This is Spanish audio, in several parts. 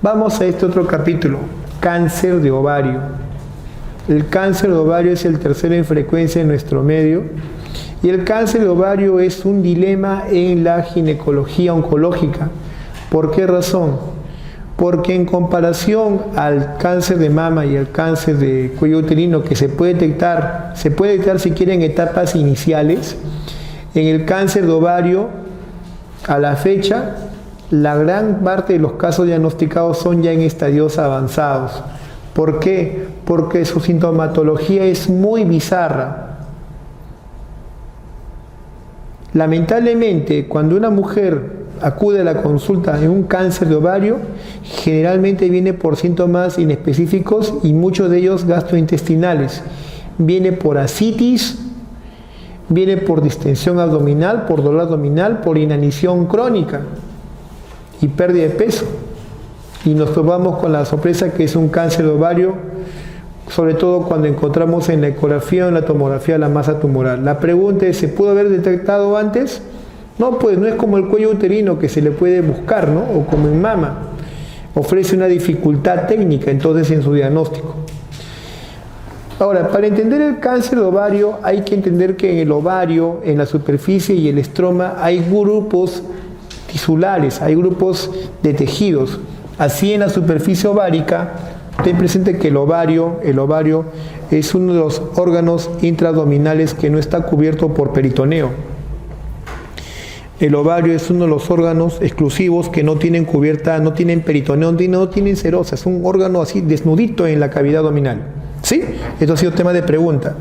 Vamos a este otro capítulo, cáncer de ovario. El cáncer de ovario es el tercero en frecuencia en nuestro medio y el cáncer de ovario es un dilema en la ginecología oncológica. ¿Por qué razón? Porque en comparación al cáncer de mama y al cáncer de cuello uterino que se puede detectar si quieren en etapas iniciales, en el cáncer de ovario a la fecha la gran parte de los casos diagnosticados son ya en estadios avanzados. ¿Por qué? Porque su sintomatología es muy bizarra. Lamentablemente, cuando una mujer acude a la consulta en un cáncer de ovario, generalmente viene por síntomas inespecíficos y muchos de ellos gastrointestinales. Viene por ascitis, viene por distensión abdominal, por dolor abdominal, por inanición crónica y pérdida de peso. Y nos topamos con la sorpresa que es un cáncer de ovario, sobre todo cuando encontramos en la ecografía o en la tomografía la masa tumoral. La pregunta es, ¿se pudo haber detectado antes? No, pues no es como el cuello uterino que se le puede buscar, ¿no? O como en mama. Ofrece una dificultad técnica entonces en su diagnóstico. Ahora, para entender el cáncer de ovario hay que entender que en el ovario, en la superficie y el estroma hay grupos tisulares, hay grupos de tejidos. Así en la superficie ovárica, ten presente que el ovario es uno de los órganos intraabdominales que no está cubierto por peritoneo. El ovario es uno de los órganos exclusivos que no tienen cubierta, no tienen peritoneo, no tienen serosa, es un órgano así desnudito en la cavidad abdominal. ¿Sí? Esto ha sido tema de pregunta.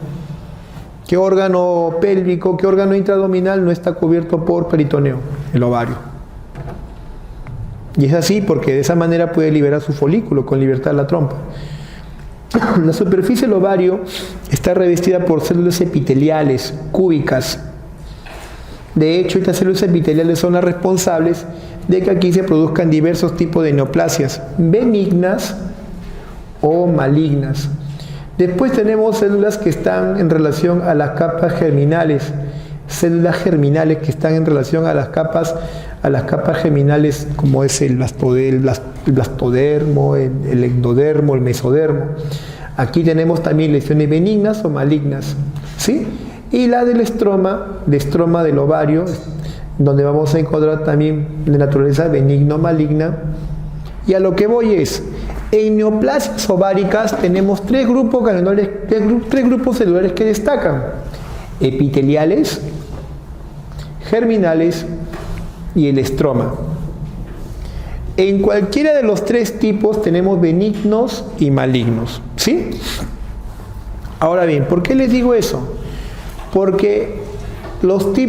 ¿Qué órgano pélvico, qué órgano intraabdominal no está cubierto por peritoneo? El ovario. Y es así porque de esa manera puede liberar su folículo con libertad la trompa. La superficie del ovario está revestida por células epiteliales, cúbicas. De hecho, estas células epiteliales son las responsables de que aquí se produzcan diversos tipos de neoplasias, benignas o malignas. Después tenemos células que están en relación a las capas germinales, células germinales que están en relación a las capas germinales, como es el blastodermo, el ectodermo, el mesodermo. Aquí tenemos también lesiones benignas o malignas, ¿sí? Y la del estroma del ovario, donde vamos a encontrar también de naturaleza benigno-maligna. Y a lo que voy es, en neoplasias ováricas tenemos tres grupos celulares que destacan: epiteliales, germinales y el estroma. En cualquiera de los tres tipos tenemos benignos y malignos, ¿sí? Ahora bien, ¿por qué les digo eso? Porque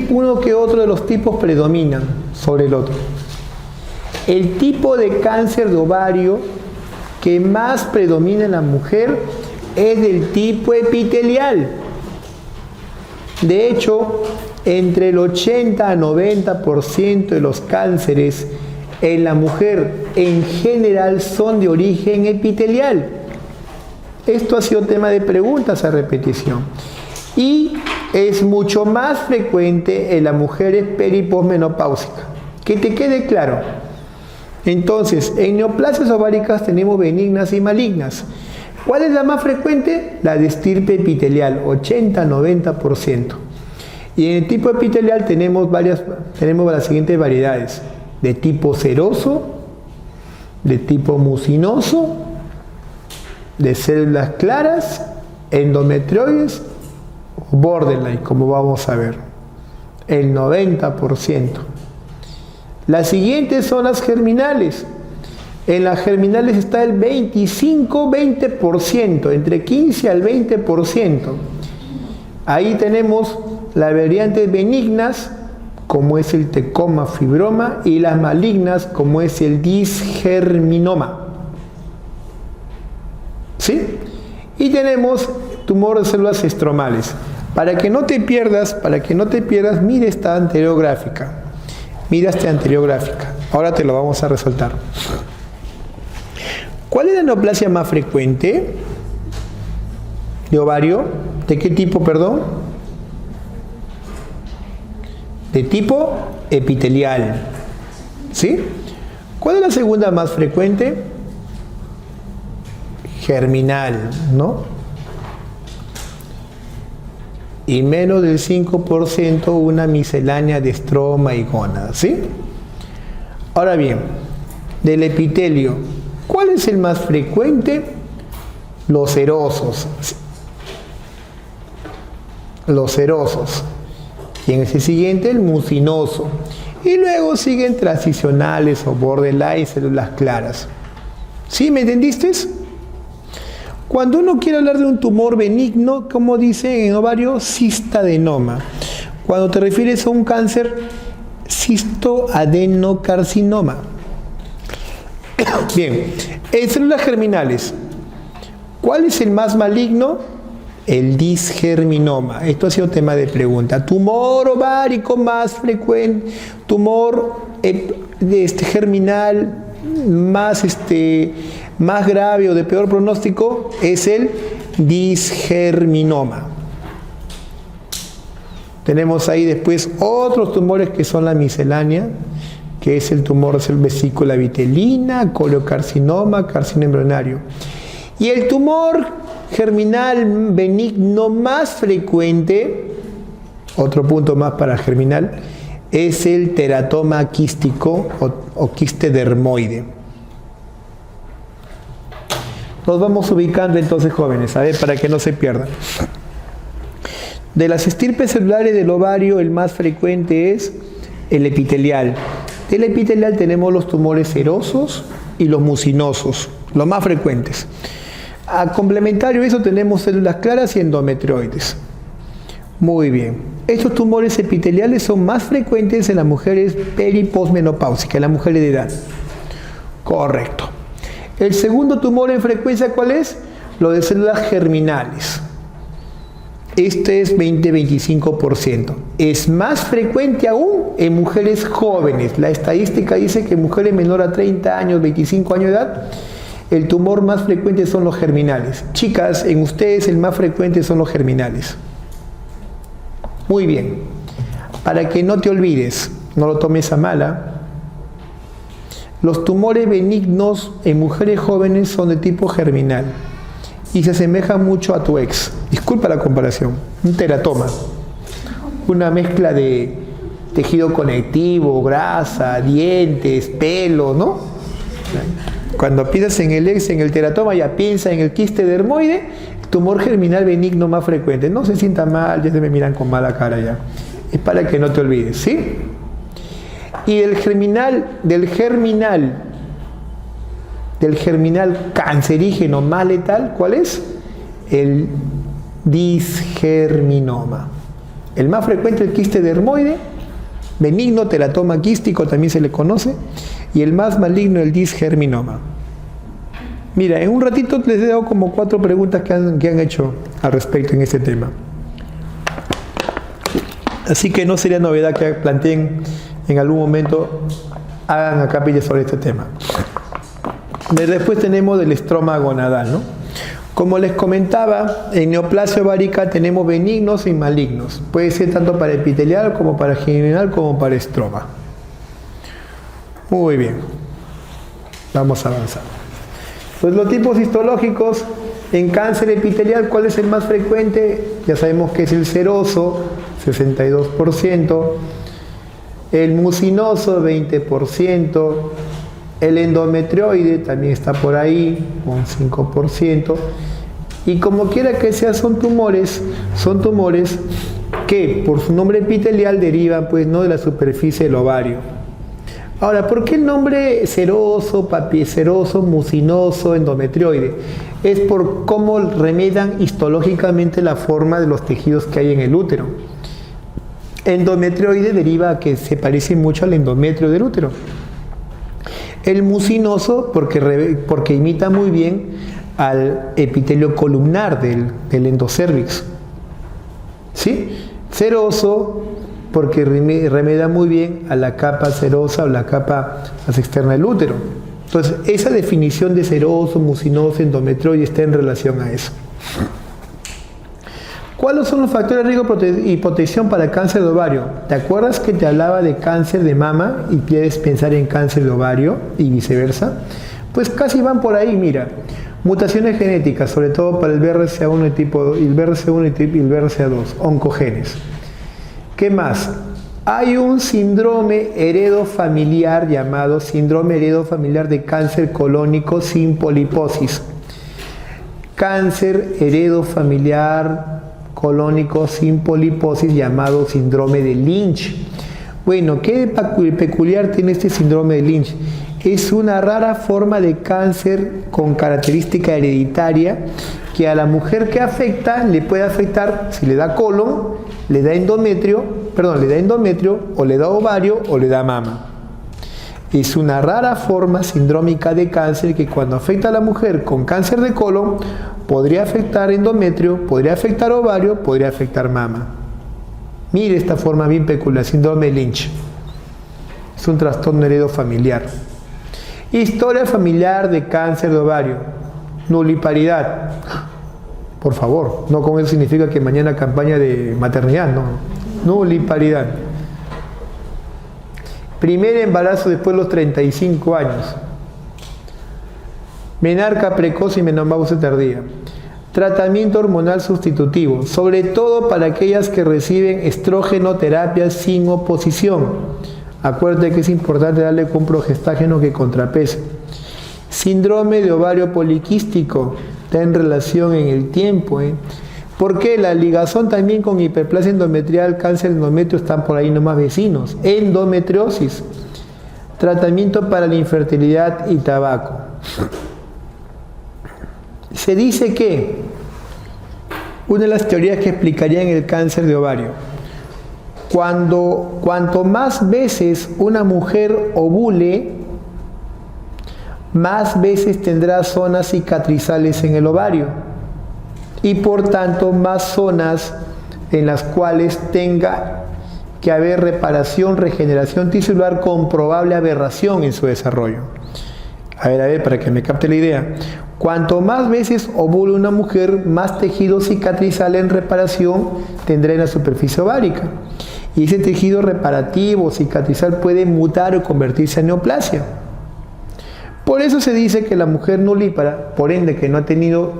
uno que otro de los tipos predominan sobre el otro. El tipo de cáncer de ovario que más predomina en la mujer es del tipo epitelial. De hecho, entre el 80 a 90% de los cánceres en la mujer en general son de origen epitelial. Esto ha sido tema de preguntas a repetición. Y es mucho más frecuente en las mujeres peri- y posmenopáusicas. Que te quede claro. Entonces, en neoplasias ováricas tenemos benignas y malignas. ¿Cuál es la más frecuente? La de estirpe epitelial, 80-90%. Y en el tipo epitelial tenemos las siguientes variedades: de tipo seroso, de tipo mucinoso, de células claras, endometrioides, borderline, como vamos a ver, el 90%. Las siguientes son las germinales. En las germinales está el 25-20%, entre 15 al 20%. Ahí tenemos las variantes benignas, como es el tecoma fibroma, y las malignas, como es el disgerminoma. ¿Sí? Y tenemos tumor de células estromales. Para que no te pierdas, mira esta anterior gráfica. Mira esta anterior gráfica. Ahora te lo vamos a resaltar. ¿Cuál es la neoplasia más frecuente de ovario? ¿De qué tipo, perdón? De tipo epitelial. ¿Sí? ¿Cuál es la segunda más frecuente? germinal, ¿no? Y menos del 5% una miscelánea de estroma y gónadas, ¿sí? Ahora bien, del epitelio, ¿cuál es el más frecuente? Los serosos. Los serosos. Y en ese siguiente, el mucinoso. Y luego siguen transicionales o borderline, células claras. ¿Sí? ¿Me entendiste? Cuando uno quiere hablar de un tumor benigno, como dice en ovario, cistadenoma. Cuando te refieres a un cáncer, cistoadenocarcinoma. Bien, en células germinales, ¿cuál es el más maligno? El disgerminoma. Esto ha sido tema de pregunta. Tumor ovárico más frecuente, tumor germinal más grave o de peor pronóstico es el disgerminoma. Tenemos ahí después otros tumores que son la miscelánea, que es el tumor de vesícula vitelina, coliocarcinoma, carcinoma embrionario. Y el tumor germinal benigno más frecuente, otro punto más para el germinal, es el teratoma quístico o quiste dermoide. Nos vamos ubicando entonces, jóvenes, a ver, para que no se pierdan. De las estirpes celulares del ovario, el más frecuente es el epitelial. Del epitelial tenemos los tumores serosos y los mucinosos, los más frecuentes. A complementario a eso tenemos células claras y endometrioides. Muy bien. Estos tumores epiteliales son más frecuentes en las mujeres periposmenopáusicas, en las mujeres de edad. Correcto. El segundo tumor en frecuencia, ¿cuál es? Lo de células germinales. Este es 20-25%. Es más frecuente aún en mujeres jóvenes. La estadística dice que mujeres menores a 30 años, 25 años de edad, el tumor más frecuente son los germinales. Chicas, en ustedes el más frecuente son los germinales. Muy bien. Para que no te olvides, no lo tomes a mala, los tumores benignos en mujeres jóvenes son de tipo germinal y se asemejan mucho a tu ex. Disculpa la comparación. Un teratoma, una mezcla de tejido conectivo, grasa, dientes, pelo, ¿no? Cuando piensas en el ex, en el teratoma, ya piensa en el quiste dermoide, tumor germinal benigno más frecuente. No se sienta mal, ya se me miran con mala cara ya. Es para que no te olvides, ¿sí? Y del germinal cancerígeno más letal, ¿cuál es? El disgerminoma. El más frecuente es el quiste dermoide, benigno, teratoma quístico también se le conoce, y el más maligno el disgerminoma. Mira, en un ratito les he dado como 4 preguntas que han hecho al respecto en este tema. Así que no sería novedad que planteen en algún momento, hagan a capilla sobre este tema. Después tenemos del estroma gonadal, ¿no? Como les comentaba, en neoplasia ovárica tenemos benignos y malignos. Puede ser tanto para epitelial como para germinal como para estroma. Muy bien. Vamos a avanzar. Pues los tipos histológicos en cáncer epitelial, ¿cuál es el más frecuente? Ya sabemos que es el seroso, 62%. El mucinoso, 20%. El endometrioide también está por ahí, con 5%. Y como quiera que sea, son tumores que por su nombre epitelial derivan pues no de la superficie del ovario. Ahora, ¿por qué el nombre seroso, papiceroso, mucinoso, endometrioide? Es por cómo remedian histológicamente la forma de los tejidos que hay en el útero. Endometrioide deriva a que se parece mucho al endometrio del útero. El mucinoso porque imita muy bien al epitelio columnar del endocérvix. ¿Sí? Seroso porque remedia muy bien a la capa serosa o la capa más externa del útero. Entonces, esa definición de seroso, mucinoso, endometrioide está en relación a eso. ¿Cuáles son los factores de riesgo y protección para el cáncer de ovario? ¿Te acuerdas que te hablaba de cáncer de mama y quieres pensar en cáncer de ovario y viceversa? Pues casi van por ahí, mira. Mutaciones genéticas, sobre todo para el BRCA1 y el BRCA2, oncogenes. ¿Qué más? Hay un síndrome heredofamiliar llamado síndrome heredofamiliar de cáncer colónico sin poliposis. Cáncer heredofamiliar colónico sin poliposis llamado síndrome de Lynch. Bueno, ¿qué peculiar tiene este síndrome de Lynch? Es una rara forma de cáncer con característica hereditaria que a la mujer que afecta le puede afectar si le da colon, le da endometrio o le da ovario o le da mama. Es una rara forma sindrómica de cáncer que cuando afecta a la mujer con cáncer de colon podría afectar endometrio, podría afectar ovario, podría afectar mama. Mire esta forma bien peculiar, síndrome de Lynch. Es un trastorno heredofamiliar. Historia familiar de cáncer de ovario. Nuliparidad. Por favor, no con eso significa que mañana campaña de maternidad, no. Nuliparidad. Primer embarazo después de los 35 años. Menarca precoz y menopausia tardía. Tratamiento hormonal sustitutivo, sobre todo para aquellas que reciben estrógeno-terapia sin oposición. Acuérdate que es importante darle con progestágeno que contrapese. Síndrome de ovario poliquístico, está en relación en el tiempo. ¿Por qué? La ligazón también con hiperplasia endometrial, cáncer de endometrio están por ahí nomás vecinos. Endometriosis, tratamiento para la infertilidad y tabaco. Se dice que una de las teorías que explicarían el cáncer de ovario, cuanto más veces una mujer ovule, más veces tendrá zonas cicatrizales en el ovario y por tanto más zonas en las cuales tenga que haber reparación, regeneración tisular con probable aberración en su desarrollo. A ver, para que me capte la idea. Cuanto más veces ovule una mujer, más tejido cicatrizal en reparación tendrá en la superficie ovárica. Y ese tejido reparativo, cicatrizal, puede mutar o convertirse en neoplasia. Por eso se dice que la mujer nulípara, por ende que no ha tenido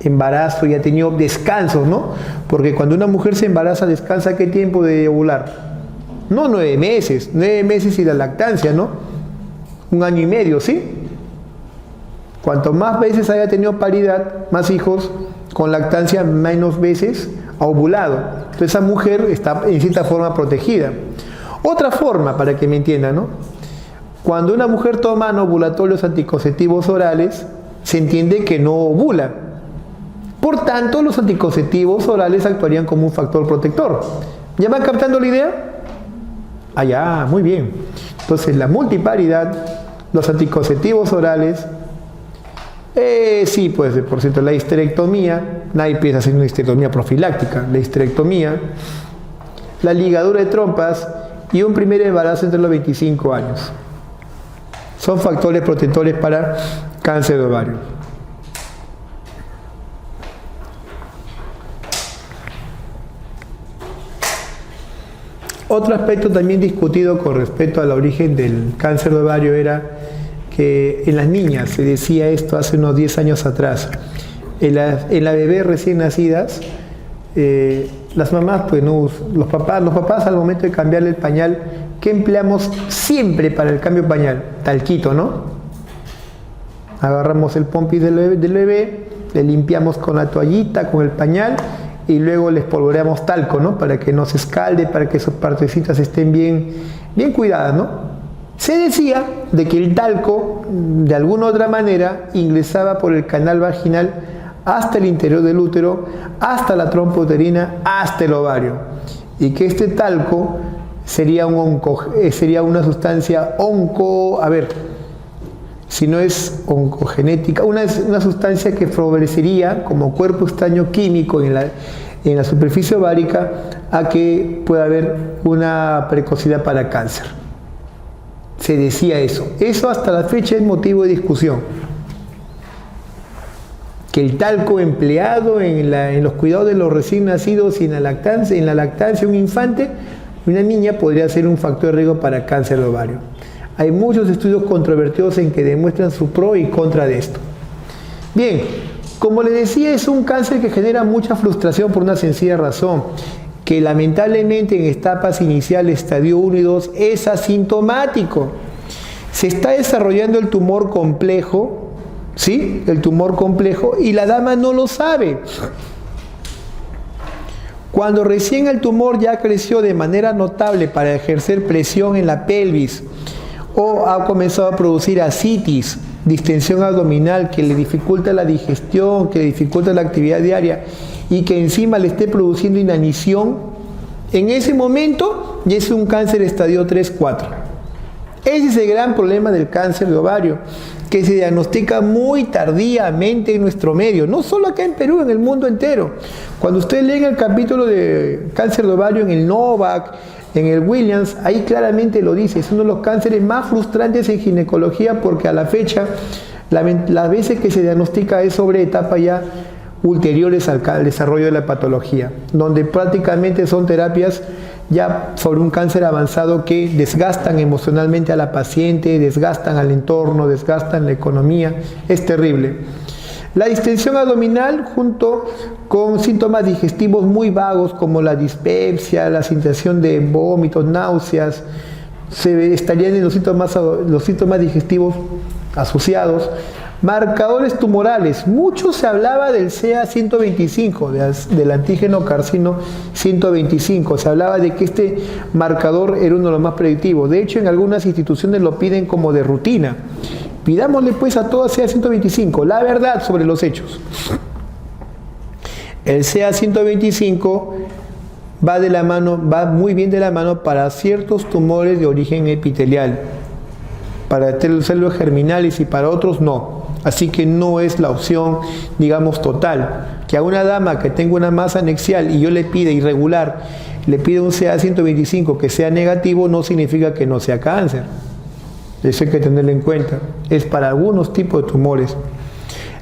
embarazo y ha tenido descansos, ¿no? Porque cuando una mujer se embaraza, ¿descansa qué tiempo de ovular? No 9 meses, 9 meses y la lactancia, ¿no? 1 año y medio, ¿sí? Cuanto más veces haya tenido paridad, más hijos, con lactancia menos veces ha ovulado. Entonces esa mujer está en cierta forma protegida. Otra forma, para que me entiendan, ¿no? Cuando una mujer toma anovulatorios anticonceptivos orales, se entiende que no ovula. Por tanto, los anticonceptivos orales actuarían como un factor protector. ¿Ya van captando la idea? Ah, ya, muy bien. Entonces, la multiparidad, los anticonceptivos orales, sí, pues, por cierto, la histerectomía, nadie piensa hacer una histerectomía profiláctica, la histerectomía, la ligadura de trompas y un primer embarazo entre los 25 años. Son factores protectores para cáncer de ovario. Otro aspecto también discutido con respecto al origen del cáncer de ovario era que en las niñas, se decía esto hace unos 10 años atrás, en la bebé recién nacidas, las mamás, pues no, los papás al momento de cambiarle el pañal, ¿qué empleamos siempre para el cambio de pañal? Talquito, ¿no? Agarramos el pompis del bebé, le limpiamos con la toallita, con el pañal, y luego les polvoreamos talco, ¿no? Para que no se escalde, para que sus partecitas estén bien cuidadas, ¿no? Se decía de que el talco, de alguna otra manera, ingresaba por el canal vaginal hasta el interior del útero, hasta la trompa uterina, hasta el ovario. Y que este talco sería una sustancia si no es oncogenética, una sustancia que favorecería como cuerpo extraño químico en la superficie ovárica a que pueda haber una precocidad para cáncer. Se decía eso. Eso hasta la fecha es motivo de discusión. Que el talco empleado en los cuidados de los recién nacidos y en la lactancia un infante, una niña, podría ser un factor de riesgo para cáncer de ovario. Hay muchos estudios controvertidos en que demuestran su pro y contra de esto. Bien, como les decía, es un cáncer que genera mucha frustración por una sencilla razón, que lamentablemente en etapas iniciales, estadio 1 y 2, es asintomático. Se está desarrollando el tumor complejo, ¿sí? El tumor complejo, y la dama no lo sabe. Cuando recién el tumor ya creció de manera notable para ejercer presión en la pelvis, o ha comenzado a producir ascitis, distensión abdominal que le dificulta la digestión, que le dificulta la actividad diaria y que encima le esté produciendo inanición, en ese momento ya es un cáncer estadio 3-4. Ese es el gran problema del cáncer de ovario, que se diagnostica muy tardíamente en nuestro medio, no solo acá en Perú, en el mundo entero. Cuando ustedes leen el capítulo de cáncer de ovario en el Novak, en el Williams, ahí claramente lo dice, es uno de los cánceres más frustrantes en ginecología porque a la fecha, las veces que se diagnostica es sobre etapas ya ulteriores al desarrollo de la patología, donde prácticamente son terapias ya sobre un cáncer avanzado que desgastan emocionalmente a la paciente, desgastan al entorno, desgastan la economía, es terrible. La distensión abdominal junto con síntomas digestivos muy vagos como la dispepsia, la sensación de vómitos, náuseas, se estarían en los síntomas digestivos asociados. Marcadores tumorales, mucho se hablaba del CA125, del antígeno carcino 125, se hablaba de que este marcador era uno de los más predictivos. De hecho, en algunas instituciones lo piden como de rutina. Pidámosle pues a todas CA125 la verdad sobre los hechos. El CA125 va muy bien de la mano para ciertos tumores de origen epitelial, para células germinales y para otros no. Así que no es la opción, digamos, total. Que a una dama que tenga una masa anexial y yo le pida irregular, le pida un CA125 que sea negativo, no significa que no sea cáncer. Eso hay que tenerlo en cuenta. Es para algunos tipos de tumores.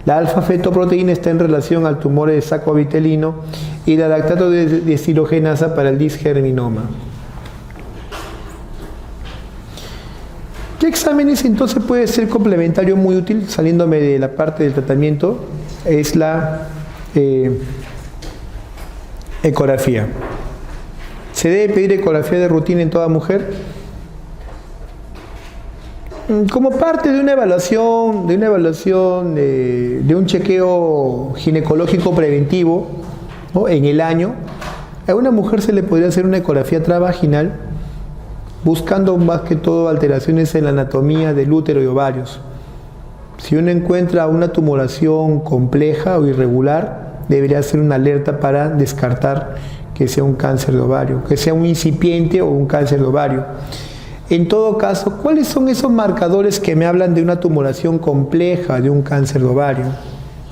La alfa-fetoproteína está en relación al tumor de saco vitelino y la lactato de deshidrogenasa para el disgerminoma. ¿Qué exámenes entonces puede ser complementario muy útil, saliéndome de la parte del tratamiento? Es la ecografía. ¿Se debe pedir ecografía de rutina en toda mujer? Como parte de una evaluación, de un chequeo ginecológico preventivo, ¿no? En el año, a una mujer se le podría hacer una ecografía transvaginal buscando más que todo alteraciones en la anatomía del útero y ovarios. Si uno encuentra una tumoración compleja o irregular, debería ser una alerta para descartar que sea un cáncer de ovario, que sea un incipiente o un cáncer de ovario. En todo caso, ¿cuáles son esos marcadores que me hablan de una tumoración compleja, de un cáncer de ovario?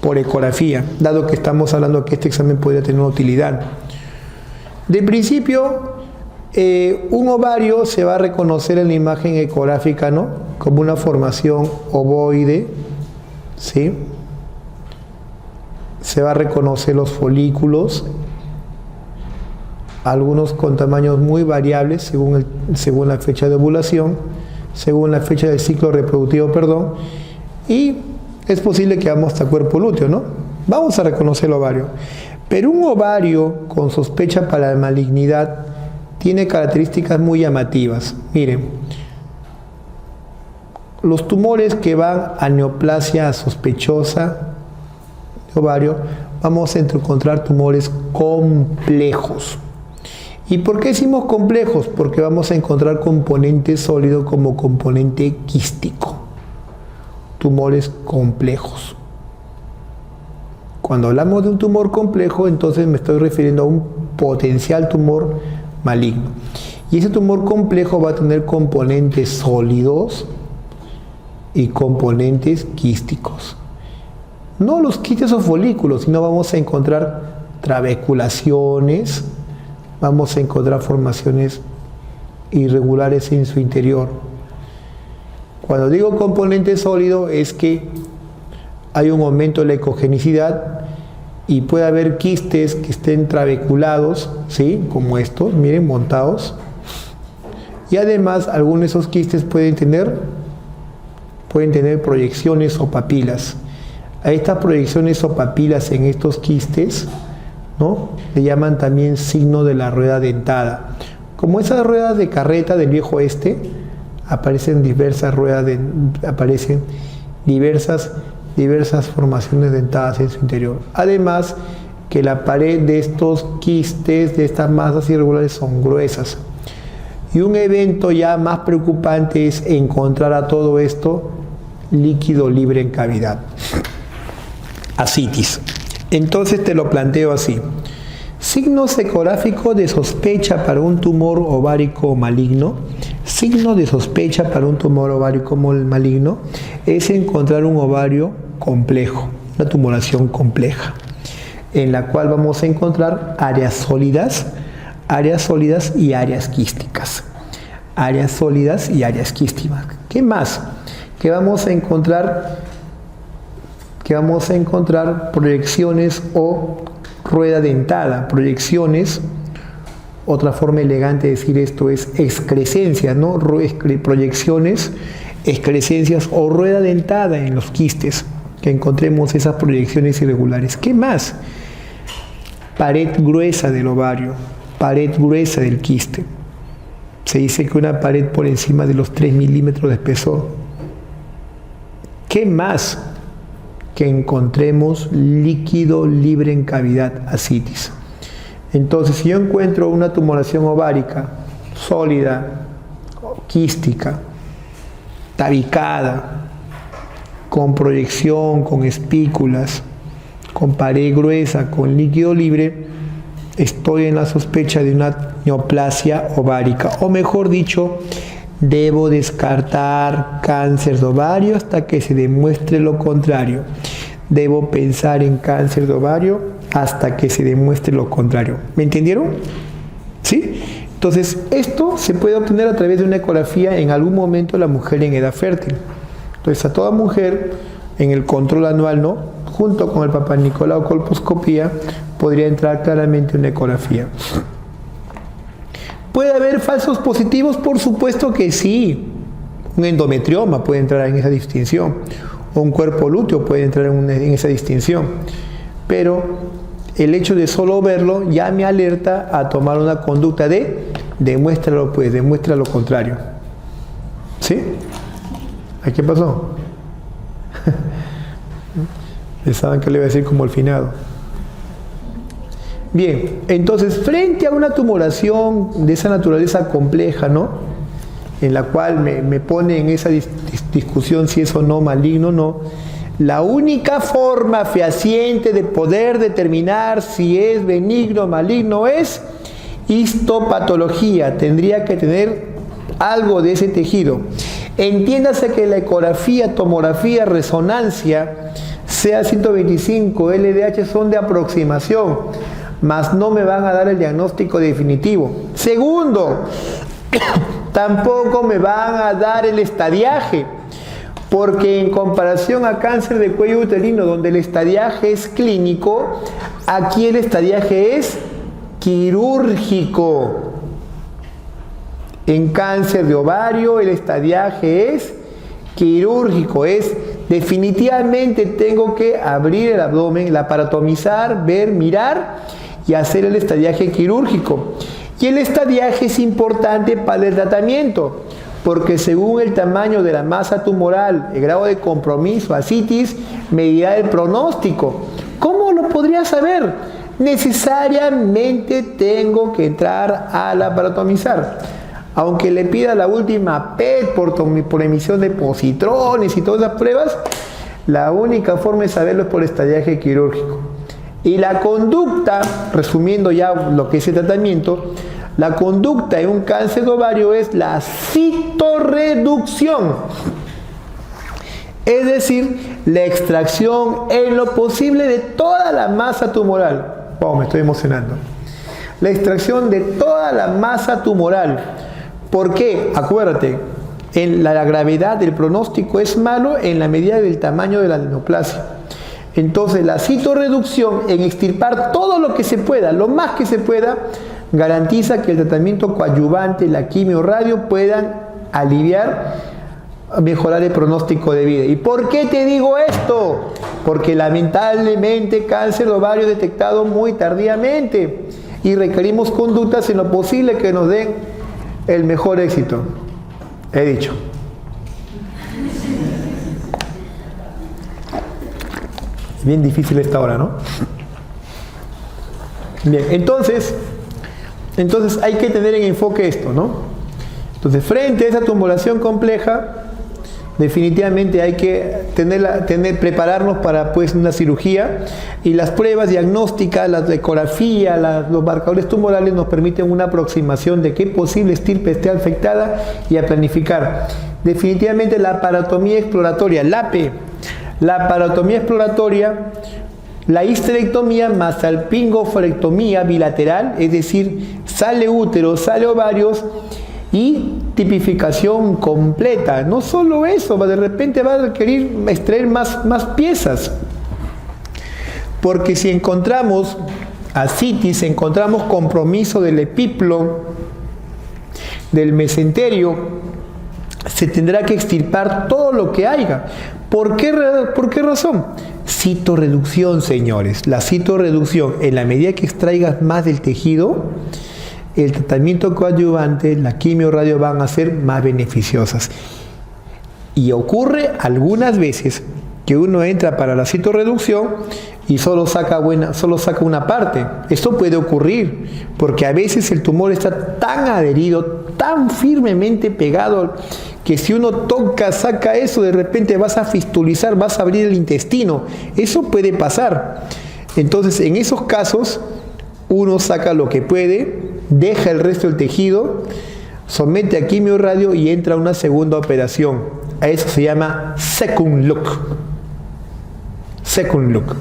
Por ecografía, dado que estamos hablando que este examen podría tener una utilidad. De principio, un ovario se va a reconocer en la imagen ecográfica, ¿no? Como una formación ovoide, ¿sí? Se va a reconocer los folículos, algunos con tamaños muy variables según la fecha de ovulación, según la fecha del ciclo reproductivo, y es posible que vamos hasta cuerpo lúteo, ¿no? Vamos a reconocer el ovario. Pero un ovario con sospecha para la malignidad tiene características muy llamativas. Miren, los tumores que van a neoplasia sospechosa de ovario, vamos a encontrar tumores complejos. ¿Y por qué decimos complejos? Porque vamos a encontrar componente sólido como componente quístico. Tumores complejos. Cuando hablamos de un tumor complejo, entonces me estoy refiriendo a un potencial tumor maligno. Y ese tumor complejo va a tener componentes sólidos y componentes quísticos. No los quistes o folículos, sino vamos a encontrar trabeculaciones, vamos a encontrar formaciones irregulares en su interior. Cuando digo componente sólido es que hay un aumento de la ecogenicidad y puede haber quistes que estén trabeculados, ¿sí? Como estos, miren, montados. Y además, algunos de esos quistes pueden tener proyecciones o papilas. A estas proyecciones o papilas en estos quistes, ¿no?, le llaman también signo de la rueda dentada. Como esas ruedas de carreta del viejo oeste, aparecen diversas formaciones dentadas en su interior. Además, que la pared de estos quistes, de estas masas irregulares, son gruesas. Y un evento ya más preocupante es encontrar a todo esto líquido libre en cavidad. Ascitis. Entonces te lo planteo así. Signos ecográficos de sospecha para un tumor ovárico maligno. Signo de sospecha para un tumor ovárico maligno es encontrar un ovario complejo, una tumoración compleja, en la cual vamos a encontrar áreas sólidas y áreas quísticas. Áreas sólidas y áreas quísticas. ¿Qué más? Que vamos a encontrar proyecciones o rueda dentada. Proyecciones, otra forma elegante de decir esto es excrescencias, ¿no? Proyecciones, excrescencias o rueda dentada en los quistes, que encontremos esas proyecciones irregulares. ¿Qué más? Pared gruesa del ovario, pared gruesa del quiste. Se dice que una pared por encima de los 3 milímetros de espesor. ¿Qué más? Que encontremos líquido libre en cavidad, ascitis. Entonces, si yo encuentro una tumoración ovárica sólida, quística, tabicada, con proyección, con espículas, con pared gruesa, con líquido libre, estoy en la sospecha de una neoplasia ovárica, o mejor dicho, debo descartar cáncer de ovario hasta que se demuestre lo contrario. Debo pensar en cáncer de ovario hasta que se demuestre lo contrario. ¿Me entendieron? ¿Sí? Entonces, esto se puede obtener a través de una ecografía en algún momento de la mujer en edad fértil. Entonces, a toda mujer, en el control anual, ¿no?, junto con el Papá Nicolau colposcopía, podría entrar claramente una ecografía. ¿Puede haber falsos positivos? Por supuesto que sí. Un endometrioma puede entrar en esa distinción, o un cuerpo lúteo puede entrar en esa distinción. Pero el hecho de solo verlo ya me alerta a tomar una conducta de demuéstralo, pues, demuestra lo contrario. ¿Sí? ¿A qué pasó? Pensaban que le iba a decir como el finado. Bien, entonces, frente a una tumoración de esa naturaleza compleja, ¿no?, en la cual me pone en esa discusión si es o no maligno o no, la única forma fehaciente de poder determinar si es benigno o maligno es histopatología. Tendría que tener algo de ese tejido. Entiéndase que la ecografía, tomografía, resonancia, sea 125, LDH son de aproximación, mas no me van a dar el diagnóstico definitivo. Segundo, tampoco me van a dar el estadiaje, porque en comparación a cáncer de cuello uterino, donde el estadiaje es clínico, aquí el estadiaje es quirúrgico. En cáncer de ovario el estadiaje es quirúrgico, es definitivamente tengo que abrir el abdomen, laparatomizar, ver, mirar y hacer el estadiaje quirúrgico. Y el estadiaje es importante para el tratamiento, porque según el tamaño de la masa tumoral, el grado de compromiso, ascitis, me dirá el pronóstico. ¿Cómo lo podría saber? Necesariamente tengo que entrar a laparatomizar. Aunque le pida la última PET por emisión de positrones y todas esas pruebas, la única forma de saberlo es por estadiaje quirúrgico. Y la conducta, resumiendo ya lo que es el tratamiento, la conducta en un cáncer de ovario es la citorreducción. Es decir, la extracción en lo posible de toda la masa tumoral. Wow, me estoy emocionando. La extracción de toda la masa tumoral. ¿Por qué? Acuérdate, la gravedad del pronóstico es malo en la medida del tamaño de la neoplasia. Entonces, la citorreducción, en extirpar todo lo que se pueda, lo más que se pueda, garantiza que el tratamiento coadyuvante, la quimio radio, puedan aliviar, mejorar el pronóstico de vida. ¿Y por qué te digo esto? Porque lamentablemente cáncer de ovario detectado muy tardíamente y requerimos conductas en lo posible que nos den el mejor éxito. He dicho. Bien difícil esta hora, ¿no? Bien, entonces hay que tener en enfoque esto, ¿no? Entonces, frente a esa tumoración compleja, definitivamente hay que prepararnos para pues una cirugía, y las pruebas diagnósticas, la ecografía, los marcadores tumorales nos permiten una aproximación de qué posible estirpe esté afectada y a planificar. Definitivamente la parotomía exploratoria, la parotomía exploratoria, la histerectomía más salpingoforectomía bilateral, es decir, sale útero, sale ovarios y tipificación completa. No solo eso, de repente va a requerir extraer más piezas, porque si encontramos ascitis, encontramos compromiso del epiplo, del mesenterio, se tendrá que extirpar todo lo que haya. ¿Por qué razón? Citorreducción, señores. La citorreducción, en la medida que extraigas más del tejido, el tratamiento coadyuvante, la quimio radio van a ser más beneficiosas. Y ocurre algunas veces que uno entra para la citorreducción y solo saca una parte. Esto puede ocurrir porque a veces el tumor está tan adherido, tan firmemente pegado, que si uno toca, saca eso, de repente vas a fistulizar, vas a abrir el intestino. Eso puede pasar. Entonces, en esos casos, uno saca lo que puede, deja el resto del tejido, somete a quimio radio y entra a una segunda operación. A eso se llama second look. Second look.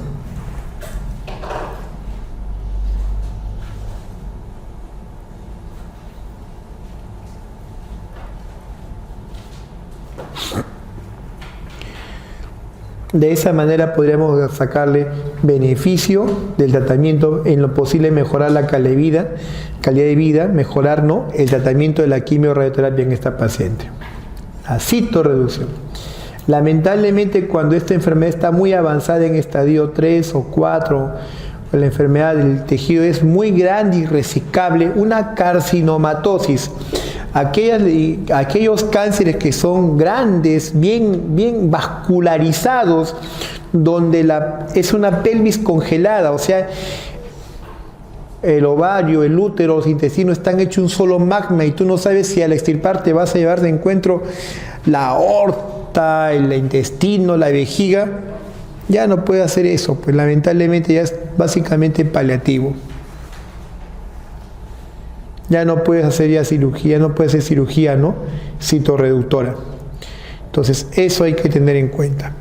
De esa manera podríamos sacarle beneficio del tratamiento, en lo posible mejorar la calidad de vida, mejorar, ¿no?, el tratamiento de la quimio-radioterapia en esta paciente. La citorreducción. Lamentablemente, cuando esta enfermedad está muy avanzada en estadio 3 o 4, la enfermedad del tejido es muy grande y resecable, una carcinomatosis. Aquellos cánceres que son grandes, bien vascularizados, donde es una pelvis congelada, o sea, el ovario, el útero, los intestinos están hechos un solo magma y tú no sabes si al extirpar te vas a llevar de encuentro la aorta, el intestino, la vejiga. Ya no puede hacer eso, pues lamentablemente ya es básicamente paliativo. Ya no puedes hacer ya cirugía, no puedes hacer cirugía, ¿no?, citorreductora. Entonces, eso hay que tener en cuenta.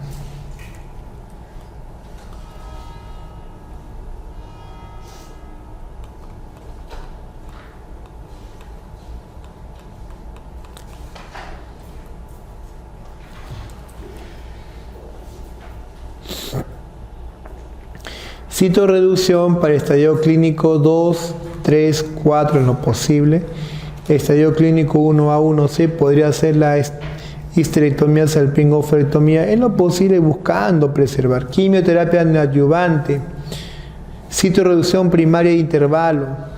Citorreducción para estadio clínico 2, 3, 4 en lo posible. Estadio clínico 1A1C podría ser la histerectomía, salpingoforectomía, en lo posible buscando preservar. Quimioterapia neoadyuvante, citorreducción primaria de intervalo.